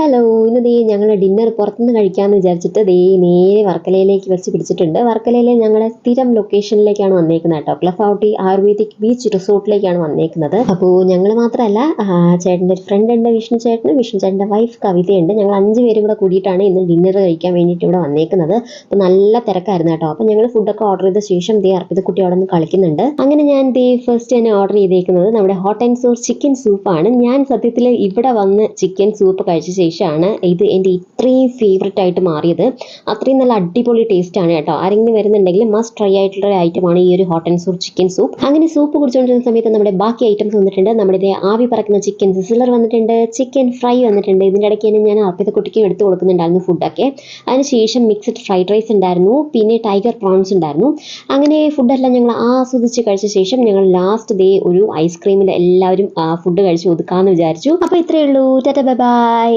Hello, ഇന്ന് ഞങ്ങൾ dinner പുറത്തുനിന്ന് കഴിക്കാമെന്ന് വിചാരിച്ചിട്ട് നേരെ വർക്കലയിലേക്ക് വെച്ച് പിടിച്ചിട്ടുണ്ട്. വർക്കലയിലെ ഞങ്ങളുടെ സ്ഥിരം ലൊക്കേഷനിലേക്കാണ് വന്നേക്കുന്നത് കേട്ടോ. ക്ലഫ് ആയുർവേദിക് ബീച്ച് റിസോർട്ടിലേക്കാണ് വന്നേക്കുന്നത്. അപ്പോൾ ഞങ്ങൾ മാത്രമല്ല, ചേട്ടൻ്റെ ഒരു ഫ്രണ്ട് ഉണ്ട്, വിഷ്ണു ചേട്ടൻ്റെ വൈഫ് കവിതയുണ്ട്. ഞങ്ങൾ 5 പേരും കൂടെ കൂടിയിട്ടാണ് ഇന്ന് ഡിന്നർ കഴിക്കാൻ വേണ്ടിയിട്ട് ഇവിടെ വന്നേക്കുന്നത്. അപ്പോൾ നല്ല തിരക്കായിരുന്നു കേട്ടോ. അപ്പോൾ ഞങ്ങൾ ഫുഡൊക്കെ ഓർഡർ ചെയ്ത ശേഷം അർപ്പിതക്കുട്ടി അവിടെ നിന്ന് കളിക്കുന്നുണ്ട്. അങ്ങനെ ഞാൻ ഫസ്റ്റ് തന്നെ ഓർഡർ ചെയ്തേക്കുന്നത് നമ്മുടെ ഹോട്ട് ആൻഡ് സോർ ചിക്കൻ സൂപ്പാണ്. ഞാൻ സത്യത്തിൽ ഇവിടെ വന്ന് ചിക്കൻ സൂപ്പ് കഴിച്ച ശേഷമാണ് ഇത് എൻ്റെ ഇത്രയും ഫേവററ്റ് ആയിട്ട് മാറിയത്. അത്രയും നല്ല അടിപൊളി ടേസ്റ്റ് ആണ് കേട്ടോ. ആരെങ്കിലും വരുന്നുണ്ടെങ്കിൽ മസ്റ്റ് ട്രൈ ആയിട്ടുള്ള ഒരു ഐറ്റമാണ് ഈ ഒരു hot and sour chicken soup. അങ്ങനെ സൂപ്പ് കുടിച്ചുകൊണ്ടിരുന്ന സമയത്ത് നമ്മുടെ ബാക്കി ഐറ്റംസ് വന്നിട്ടുണ്ട്. നമ്മുടെ ആവി പറക്കുന്ന ചിക്കൻ സിസിലർ വന്നിട്ടുണ്ട്, ചിക്കൻ ഫ്രൈ വന്നിട്ടുണ്ട്. ഇതിൻ്റെ ഇടയ്ക്ക് തന്നെ ഞാൻ അർപ്പിതക്കുട്ടിക്കും എടുത്ത് കൊടുക്കുന്നുണ്ടായിരുന്നു ഫുഡൊക്കെ. അതിനുശേഷം മിക്സഡ് ഫ്രൈഡ് റൈസ് ഉണ്ടായിരുന്നു, പിന്നെ ടൈഗർ പ്രോൺസ് ഉണ്ടായിരുന്നു. അങ്ങനെ ഫുഡെല്ലാം ഞങ്ങൾ ആസ്വദിച്ച് കഴിച്ച ശേഷം ഞങ്ങൾ ലാസ്റ്റ് ഒരു ഐസ്ക്രീമിൽ എല്ലാവരും ഫുഡ് കഴിച്ച് ഒതുക്കാമെന്ന് വിചാരിച്ചു. അപ്പോൾ ഇത്രയേ ഉള്ളൂ. Tata bye bye.